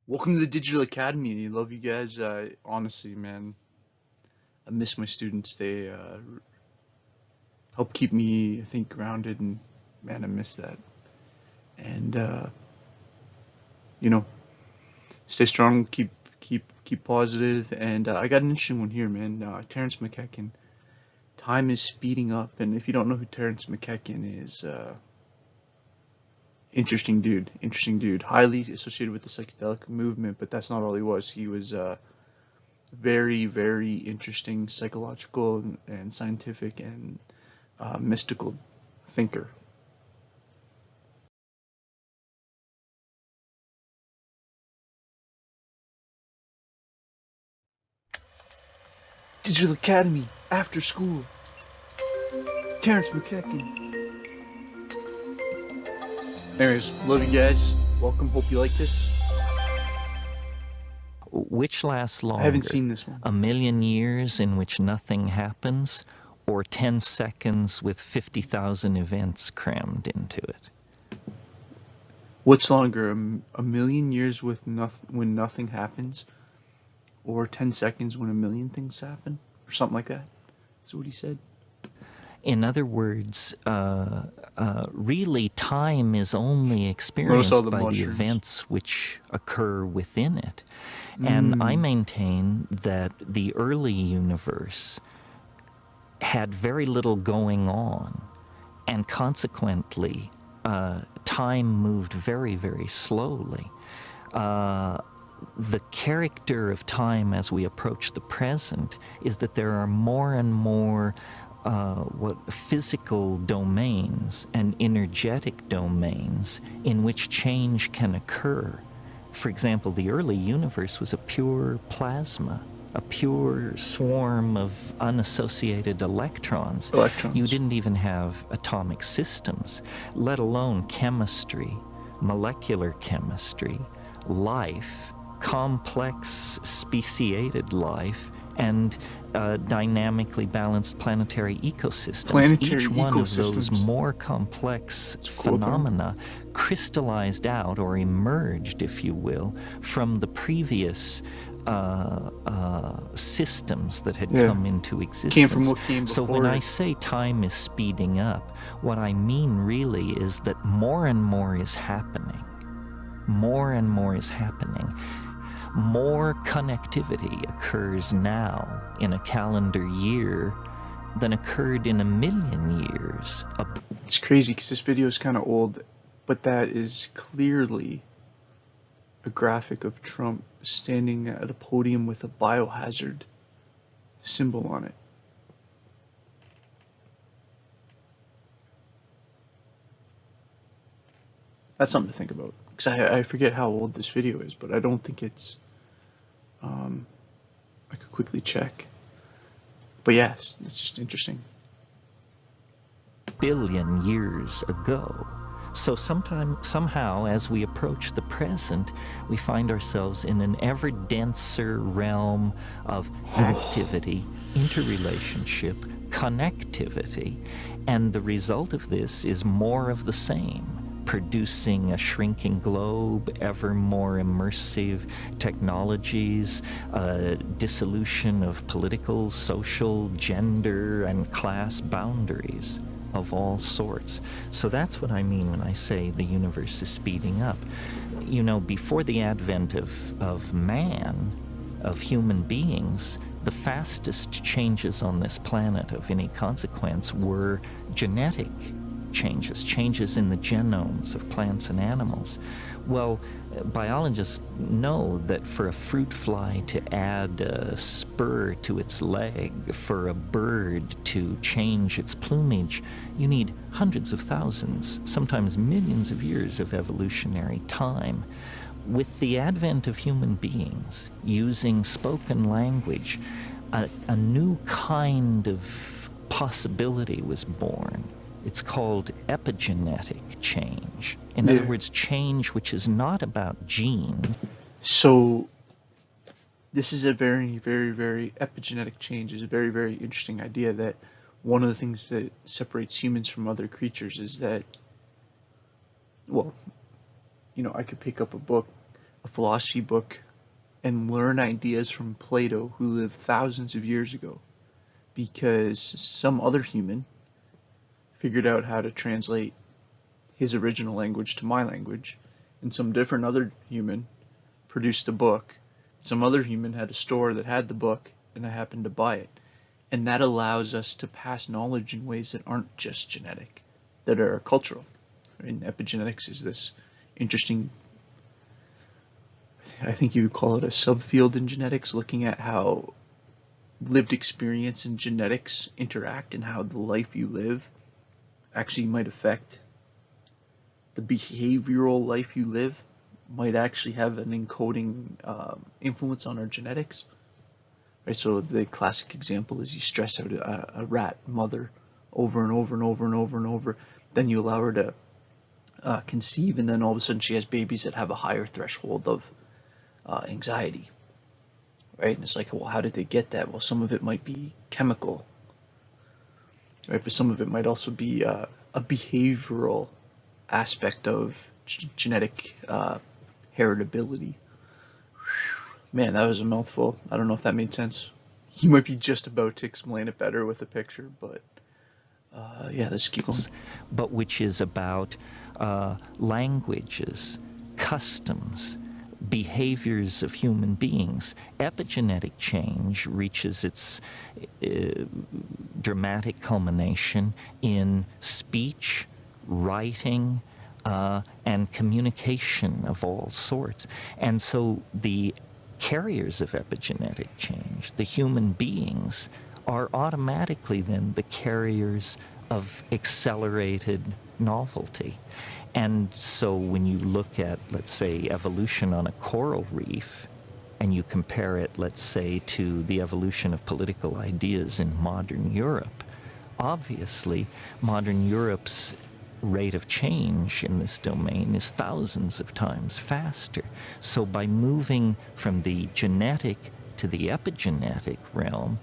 Welcome to the Digital Academy. Love you guys. Honestly, man, I miss my students. They help keep me, I think, grounded, and man, I miss that. And you know, stay strong, keep positive. And I got an interesting one here, man. Terrence McKecken. Time is speeding up, and if you don't know who Terrence McKecken is, interesting dude, highly associated with the psychedelic movement. But that's not all he was. He was very, very interesting psychological and scientific and mystical thinker. Digital Academy, after school. Terrence McKecken. Anyways, love you guys. Welcome. Hope you like this. Which lasts I haven't longer, seen this one. 1,000,000 years in which nothing happens, or 10 seconds with 50,000 events crammed into it? What's longer, a million years with when nothing happens, or 10 seconds when a million things happen, or something like that? That's what he said. In other words, really time is only Notice all experienced the by the mushrooms. events which occur within it. And I maintain that the early universe had very little going on, and consequently, time moved very, very slowly. The character of time as we approach the present is that there are more and more physical domains and energetic domains in which change can occur. For example, the early universe was a pure plasma, a pure swarm of unassociated electrons. You didn't even have atomic systems, let alone chemistry, molecular chemistry, life, complex speciated life, and dynamically balanced planetary ecosystems. Each one of those more complex phenomena crystallized out or emerged, if you will, from the previous systems that had come into existence. Came from what came so before when I it. say time is speeding up, what I mean really is that more and more is happening. More and more is happening. More connectivity occurs now in a calendar year than occurred in 1,000,000 years. It's crazy because this video is kind of old, but that is clearly a graphic of Trump standing at a podium with a biohazard symbol on it. That's something to think about, because I forget how old this video is, but I don't think it's, I could quickly check. But yes, it's just interesting. Billion years ago. So somehow, as we approach the present, we find ourselves in an ever denser realm of activity, interrelationship, connectivity, and the result of this is more of the same, producing a shrinking globe, ever more immersive technologies, dissolution of political, social, gender, and class boundaries of all sorts. So that's what I mean when I say the universe is speeding up. You know, before the advent of man, of human beings, the fastest changes on this planet of any consequence were genetic changes in the genomes of plants and animals. Well, biologists know that for a fruit fly to add a spur to its leg, for a bird to change its plumage, you need hundreds of thousands, sometimes millions of years of evolutionary time. With the advent of human beings using spoken language, a new kind of possibility was born. It's called epigenetic change. In other words, change which is not about genes. So this is a very, very, very epigenetic change. Is a very, very interesting idea that one of the things that separates humans from other creatures is that, well, you know, I could pick up a book, a philosophy book and learn ideas from Plato, who lived thousands of years ago, because some other human figured out how to translate his original language to my language, and some different other human produced a book. Some other human had a store that had the book, and I happened to buy it. And that allows us to pass knowledge in ways that aren't just genetic, that are cultural. And epigenetics is this interesting, I think you would call it a subfield in genetics, looking at how lived experience and genetics interact and how the life you live actually might affect the behavioral life you live, might actually have an encoding influence on our genetics. Right, so the classic example is you stress out a rat mother over and over and over and over and over, then you allow her to conceive, and then all of a sudden she has babies that have a higher threshold of anxiety. Right, and it's like, well, how did they get that? Well, some of it might be chemical, right, but some of it might also be a behavioral aspect of genetic heritability. Man, that was a mouthful. I don't know if that made sense. You might be just about to explain it better with a picture, but yeah, let's keep going. But which is about languages, customs, behaviors of human beings. Epigenetic change reaches its dramatic culmination in speech, writing, and communication of all sorts. And so the carriers of epigenetic change, the human beings, are automatically then the carriers of accelerated novelty. And so when you look at, let's say, evolution on a coral reef, and you compare it, let's say, to the evolution of political ideas in modern Europe, obviously modern Europe's rate of change in this domain is thousands of times faster. So by moving from the genetic to the epigenetic realm,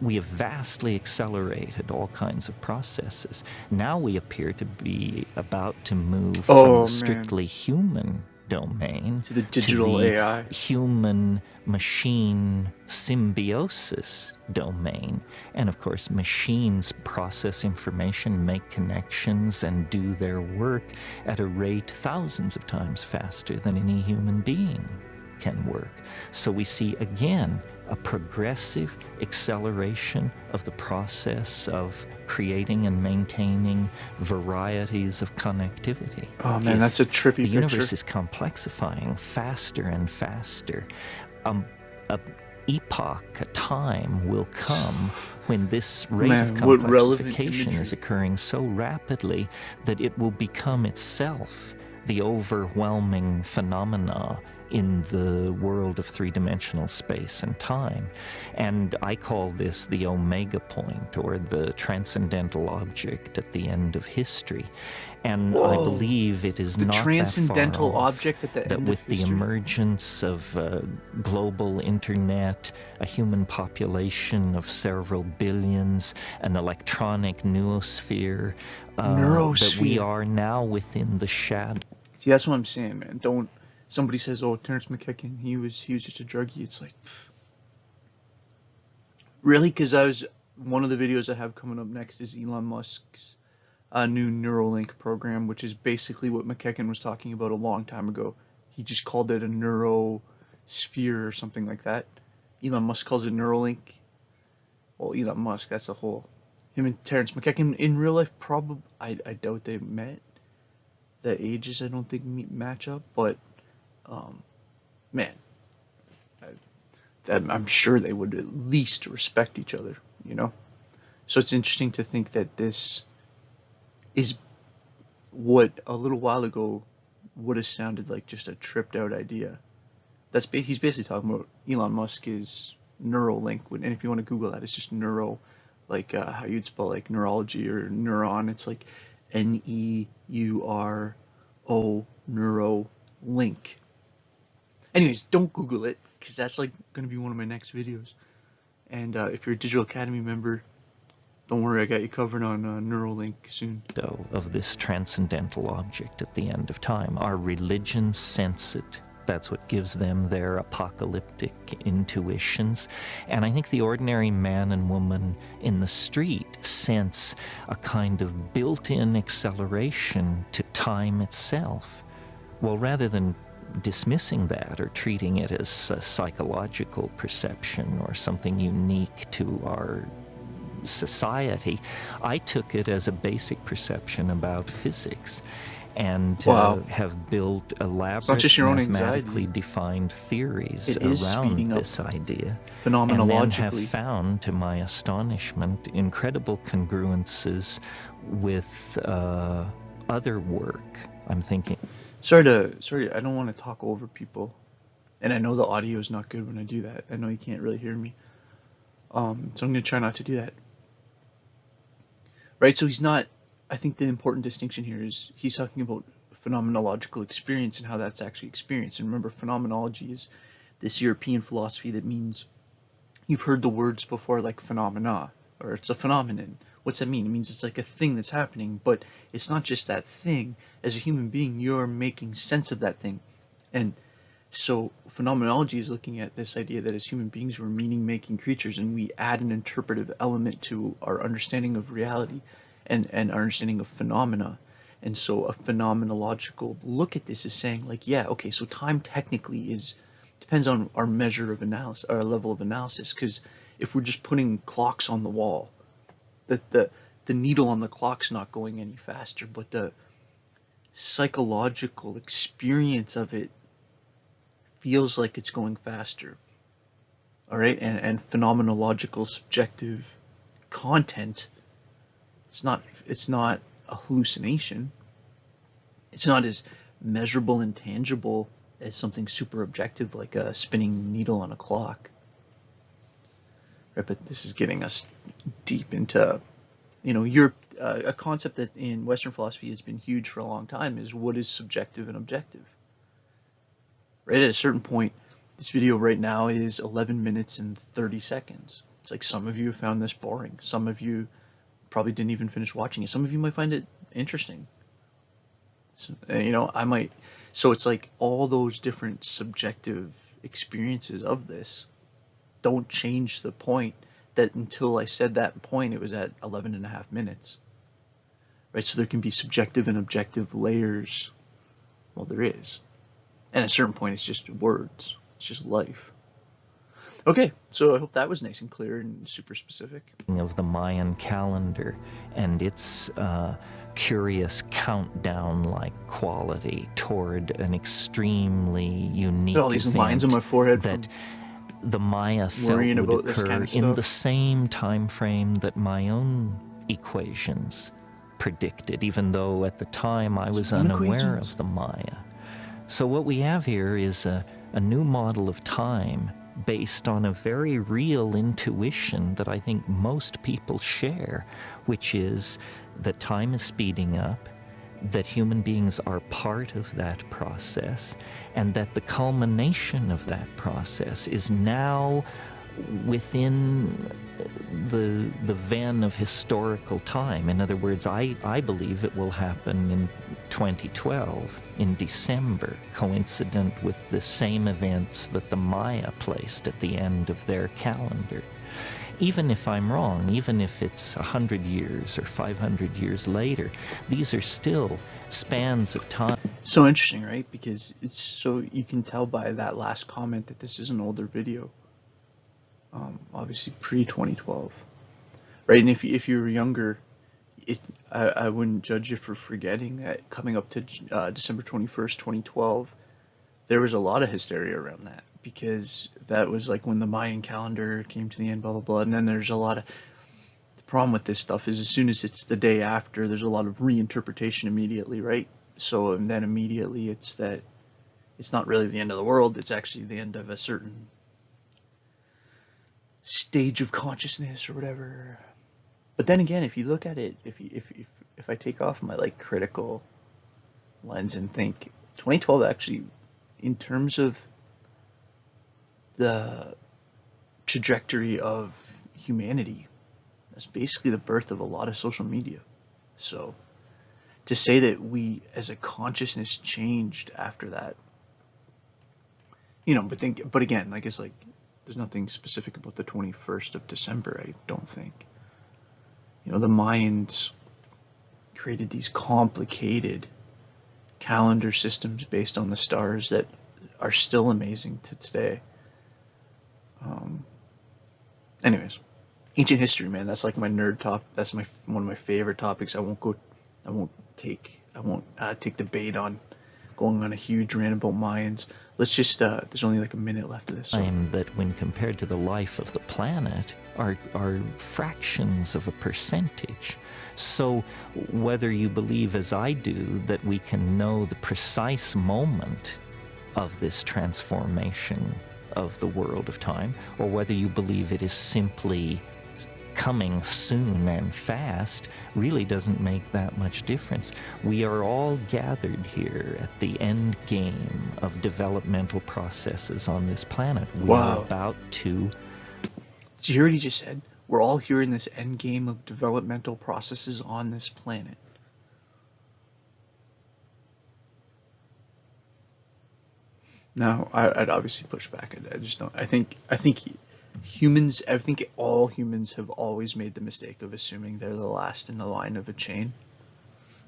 we have vastly accelerated all kinds of processes. Now we appear to be about to move from the strictly human domain to the digital AI, human-machine symbiosis domain. And of course, machines process information, make connections, and do their work at a rate thousands of times faster than any human being can work. So we see again a progressive acceleration of the process of creating and maintaining varieties of connectivity. Oh man, that's a trippy picture. The universe is complexifying faster and faster. A epoch, a time will come when this rate of complexification is occurring so rapidly that it will become itself the overwhelming phenomena in the world of three-dimensional space and time. And I call this the omega point, or the transcendental object at the end of history. And I believe it is not transcendental that far object at the that end with of the history? emergence of global internet, a human population of several billions, an electronic noosphere, that we are now within the shadow. See, that's what I'm saying, man. Don't. Somebody says, "Oh, Terence McKenna, he was just a druggie." It's like, really? Because one of the videos I have coming up next is Elon Musk's new Neuralink program, which is basically what McKecken was talking about a long time ago. He just called it a neurosphere or something like that. Elon Musk calls it Neuralink. Well, Elon Musk, that's a whole. Him and Terence McKecken in real life, probably, I doubt they met. The ages, I don't think match up, but man, I'm sure they would at least respect each other, you know? So it's interesting to think that this is what a little while ago would have sounded like just a tripped out idea. He's basically talking about Elon Musk is Neuralink, and if you want to Google that, it's just neuro, like how you'd spell like neurology or neuron. It's like Neuro, Neuralink. Anyways, don't Google it, because that's like going to be one of my next videos. And if you're a Digital Academy member, don't worry, I got you covered on Neuralink soon. Of this transcendental object at the end of time. Our religions sense it That's what gives them their apocalyptic intuitions. And I think the ordinary man and woman in the street sense a kind of built-in acceleration to time itself. Well, rather than dismissing that or treating it as a psychological perception or something unique to our society, I took it as a basic perception about physics, and Wow. have built It's not elaborate just your own mathematically anxiety. defined theories It is around speeding up this idea, and then have phenomenologically. found, to my astonishment, incredible congruences with other work. I'm thinking. Sorry, I don't want to talk over people. And I know the audio is not good when I do that. I know you can't really hear me. So I'm going to try not to do that. Right? So he's not, I think the important distinction here is he's talking about phenomenological experience and how that's actually experienced. And remember, phenomenology is this European philosophy that means you've heard the words before, like phenomena, or it's a phenomenon. What's that mean? It means it's like a thing that's happening, but it's not just that thing. As a human being, you're making sense of that thing. And so phenomenology is looking at this idea that as human beings, we're meaning-making creatures, and we add an interpretive element to our understanding of reality and our understanding of phenomena. And so a phenomenological look at this is saying, like, yeah, okay, so time technically depends on our measure of analysis, our level of analysis, because if we're just putting clocks on the wall, the needle on the clock's not going any faster, but the psychological experience of it feels like it's going faster. All right, and phenomenological subjective content, it's not a hallucination. It's not as measurable and tangible as something super objective like a spinning needle on a clock. Right, but this is getting us deep into, a concept that in Western philosophy has been huge for a long time is what is subjective and objective. Right, at a certain point, this video right now is 11 minutes and 30 seconds. It's like some of you have found this boring. Some of you probably didn't even finish watching it. Some of you might find it interesting. So, I might. So it's like all those different subjective experiences of this don't change the point that until I said that point, it was at 11 and a half minutes. Right, so there can be subjective and objective layers. Well, there is. And at a certain point, it's just words. It's just life. Okay, so I hope that was nice and clear and super specific. Of the Mayan calendar and its curious countdown-like quality toward an extremely unique All these lines on my forehead that the Maya felt would occur in the same time frame that my own equations predicted, even though at the time I was unaware of the Maya. So what we have here is a new model of time based on a very real intuition that I think most people share, which is that time is speeding up, that human beings are part of that process, and that the culmination of that process is now within the ven of historical time. In other words, I believe it will happen in 2012, in December, coincident with the same events that the Maya placed at the end of their calendar. Even if I'm wrong, even if it's 100 years or 500 years later, these are still spans of time. So interesting, right? Because it's so you can tell by that last comment that this is an older video. Obviously pre-2012, right? And if you were younger, I wouldn't judge you for forgetting that coming up to December 21st, 2012, there was a lot of hysteria around that, because that was like when the Mayan calendar came to the end, blah, blah, blah. And then there's a lot of, the problem with this stuff is as soon as it's the day after, there's a lot of reinterpretation immediately, right? So, and then immediately it's that it's not really the end of the world, it's actually the end of a certain stage of consciousness or whatever. But then again, if you look at it, if I take off my like critical lens and think 2012 actually, in terms of the trajectory of humanity, that's basically the birth of a lot of social media. So to say that we as a consciousness changed after that, but again, like it's like there's nothing specific about the 21st of December. I don't think. The Mayans created these complicated calendar systems based on the stars that are still amazing to today. Um, anyways, ancient history, man. That's like my nerd top. That's one of my favorite topics. I won't take the bait on going on a huge rant about Mayans. Let's just. There's only like a minute left of this. So. Time that, when compared to the life of the planet, are fractions of a percentage. So whether you believe, as I do, that we can know the precise moment of this transformation of the world of time, or whether you believe it is simply coming soon and fast, really doesn't make that much difference. We are all gathered here at the end game of developmental processes on this planet. We are about to... Did you hear what he just said? We're all here in this end game of developmental processes on this planet. Now, I'd obviously push back. I just don't. I think all humans have always made the mistake of assuming they're the last in the line of a chain,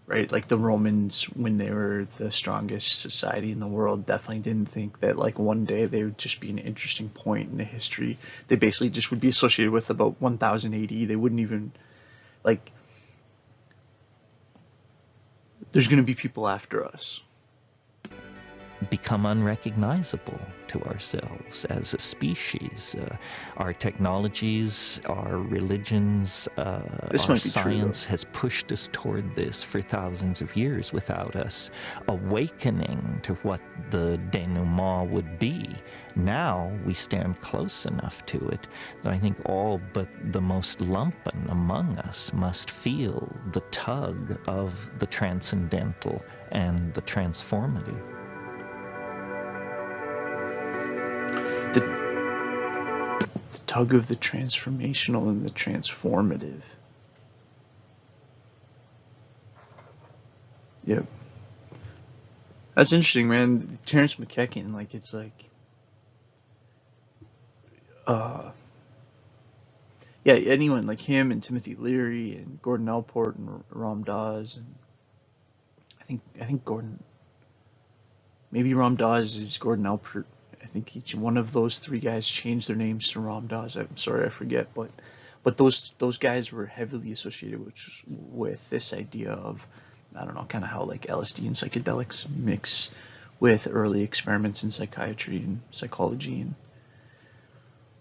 right? Like the Romans, when they were the strongest society in the world, definitely didn't think that like one day they would just be an interesting point in the history. They basically just would be associated with about 1000 AD. They wouldn't even like. There's going to be people after us. Become unrecognizable to ourselves as a species. Our technologies, our religions, our science has pushed us toward this for thousands of years without us awakening to what the denouement would be. Now we stand close enough to it that I think all but the most lumpen among us must feel the tug of the transcendental and the transformative. The tug of the transformational and the transformative. Yep. That's interesting, man. Terence McKenna, like, it's like, yeah, anyone like him and Timothy Leary and Gordon Allport and Ram Dass, and I think maybe Ram Dass is Gordon Allport. I think each one of those three guys changed their names to Ram Dass. I'm sorry, I forget, but those guys were heavily associated with this idea of, I don't know, kind of how like LSD and psychedelics mix with early experiments in psychiatry and psychology. And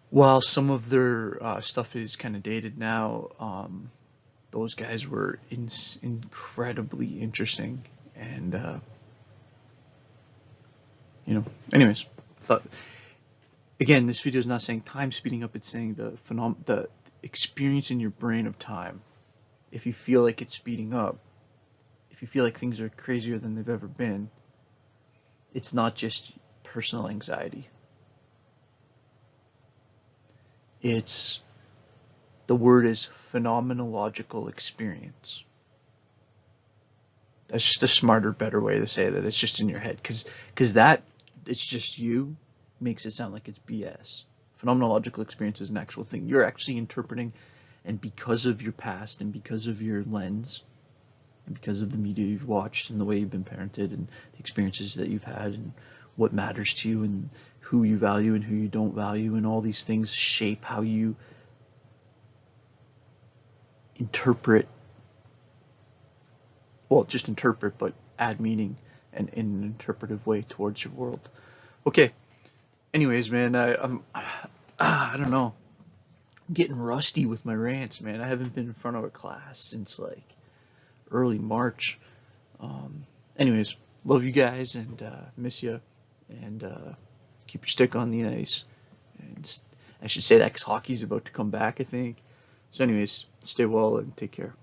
while some of their stuff is kind of dated now, those guys were incredibly interesting. And anyways, thought again, this video is not saying time speeding up. It's saying the experience in your brain of time. If you feel like it's speeding up, if you feel like things are crazier than they've ever been, it's not just personal anxiety. The word is phenomenological experience. That's just a smarter, better way to say that. It's just in your head, because that it's just you makes it sound like it's BS. Phenomenological experience is an actual thing. You're actually interpreting, and because of your past and because of your lens and because of the media you've watched and the way you've been parented and the experiences that you've had and what matters to you and who you value and who you don't value, and all these things shape how you interpret, well, just interpret, but add meaning and in an interpretive way towards your world. Okay. Anyways, man, I don't know. I'm getting rusty with my rants, man. I haven't been in front of a class since like early March. Anyways, love you guys and miss you, and keep your stick on the ice. And I should say that because hockey's about to come back, I think. So anyways, stay well and take care.